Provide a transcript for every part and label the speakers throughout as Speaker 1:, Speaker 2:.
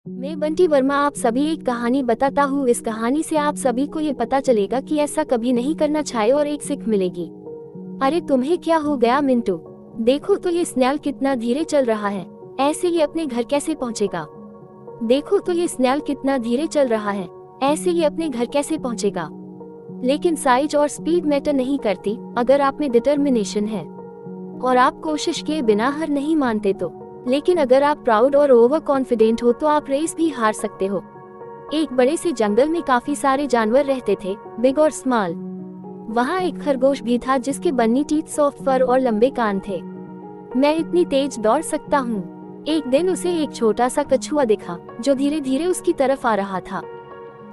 Speaker 1: मैं बंटी वर्मा आप सभी एक कहानी बताता हूँ। इस कहानी से आप सभी को ये पता चलेगा कि ऐसा कभी नहीं करना चाहिए और एक सीख मिलेगी। अरे तुम्हें क्या हो गया मिंटू? देखो तो ये स्नेल कितना धीरे चल रहा है। ऐसे ये अपने घर कैसे पहुँचेगा? देखो तो ये स्नेल कितना धीरे चल रहा है। ऐसे ये अपने घर कैसे पहुँचेगा? लेकिन साइज और स्पीड मैटर नहीं करती अगर आप में डिटर्मिनेशन है और आप कोशिश किए बिना हार नहीं मानते तो। लेकिन अगर आप प्राउड और ओवर कॉन्फिडेंट हो तो आप रेस भी हार सकते हो। एक बड़े से जंगल में काफी सारे जानवर रहते थे, बिग और स्मॉल। वहाँ एक खरगोश भी था जिसके बन्नी टीथ, सॉफ्ट फर और लंबे कान थे। मैं इतनी तेज दौड़ सकता हूँ। एक दिन उसे एक छोटा सा कछुआ दिखा जो धीरे धीरे उसकी तरफ आ रहा था।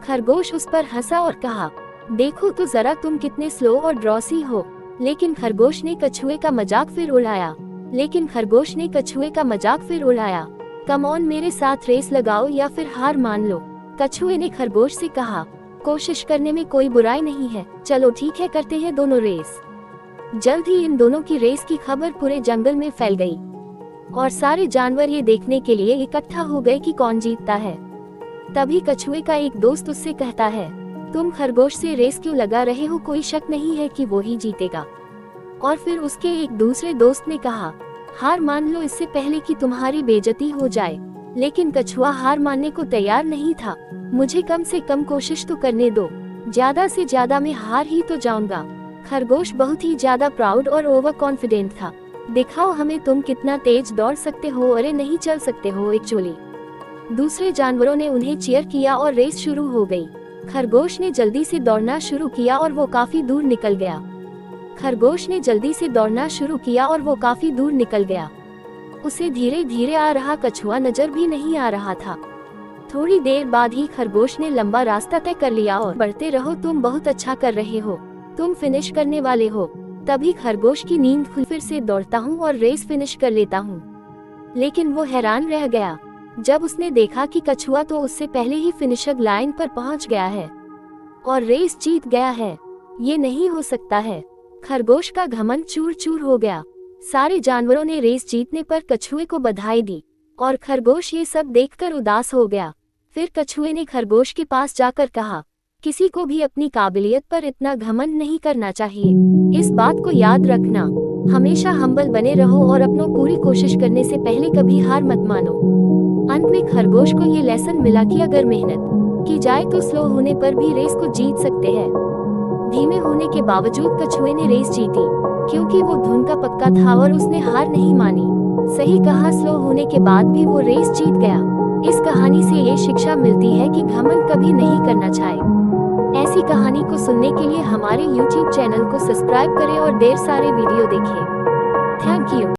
Speaker 1: खरगोश उस पर हंसा और कहा, देखो तो जरा तुम कितने स्लो और ड्रॉसी हो। लेकिन खरगोश ने कछुए का मजाक फिर उड़ाया। कम ऑन, मेरे साथ रेस लगाओ या फिर हार मान लो। कछुए ने खरगोश से कहा, कोशिश करने में कोई बुराई नहीं है, चलो ठीक है करते हैं दोनों रेस। जल्द ही इन दोनों की रेस की खबर पूरे जंगल में फैल गई और सारे जानवर ये देखने के लिए इकट्ठा हो गए कि कौन जीतता है। तभी कछुए का एक दोस्त उससे कहता है, तुम खरगोश से रेस क्यों लगा रहे हो? कोई शक नहीं है कि वो ही जीतेगा। और फिर उसके एक दूसरे दोस्त ने कहा, हार मान लो इससे पहले कि तुम्हारी बेइज्जती हो जाए। लेकिन कछुआ हार मानने को तैयार नहीं था। मुझे कम से कम कोशिश तो करने दो, ज्यादा से ज्यादा मैं हार ही तो जाऊंगा। खरगोश बहुत ही ज्यादा प्राउड और ओवर कॉन्फिडेंट था। दिखाओ हमें तुम कितना तेज दौड़ सकते हो। अरे नहीं चल सकते हो एक्चुअली। दूसरे जानवरों ने उन्हें चीयर किया और रेस शुरू हो गई। खरगोश ने जल्दी से दौड़ना शुरू किया और वो काफी दूर निकल गया। उसे धीरे धीरे आ रहा कछुआ नजर भी नहीं आ रहा था। थोड़ी देर बाद ही खरगोश ने लंबा रास्ता तय कर लिया और बढ़ते रहो, तुम बहुत अच्छा कर रहे हो, तुम फिनिश करने वाले हो। तभी खरगोश की नींद खुल, फिर से दौड़ता हूँ और रेस फिनिश कर लेता हूँ। लेकिन वो हैरान रह गया जब उसने देखा कि कछुआ तो उससे पहले ही फिनिशर लाइन पर पहुंच गया है और रेस जीत गया है। ये नहीं हो सकता है। खरगोश का घमंड चूर चूर हो गया। सारे जानवरों ने रेस जीतने पर कछुए को बधाई दी और खरगोश ये सब देखकर उदास हो गया। फिर कछुए ने खरगोश के पास जाकर कहा, किसी को भी अपनी काबिलियत पर इतना घमंड नहीं करना चाहिए। इस बात को याद रखना, हमेशा हम्बल बने रहो और अपनों पूरी कोशिश करने से पहले कभी हार मत मानो। अंत में खरगोश को ये लेसन मिला कि अगर मेहनत की जाए तो स्लो होने पर भी रेस को जीत सकते हैं। धीमे होने के बावजूद कछुए ने रेस जीती क्योंकि वो धुन का पक्का था और उसने हार नहीं मानी। सही कहा, स्लो होने के बाद भी वो रेस जीत गया। इस कहानी से ये शिक्षा मिलती है कि घमंड कभी नहीं करना चाहिए। ऐसी कहानी को सुनने के लिए हमारे YouTube चैनल को सब्सक्राइब करें और ढेर सारे वीडियो देखें। Thank you.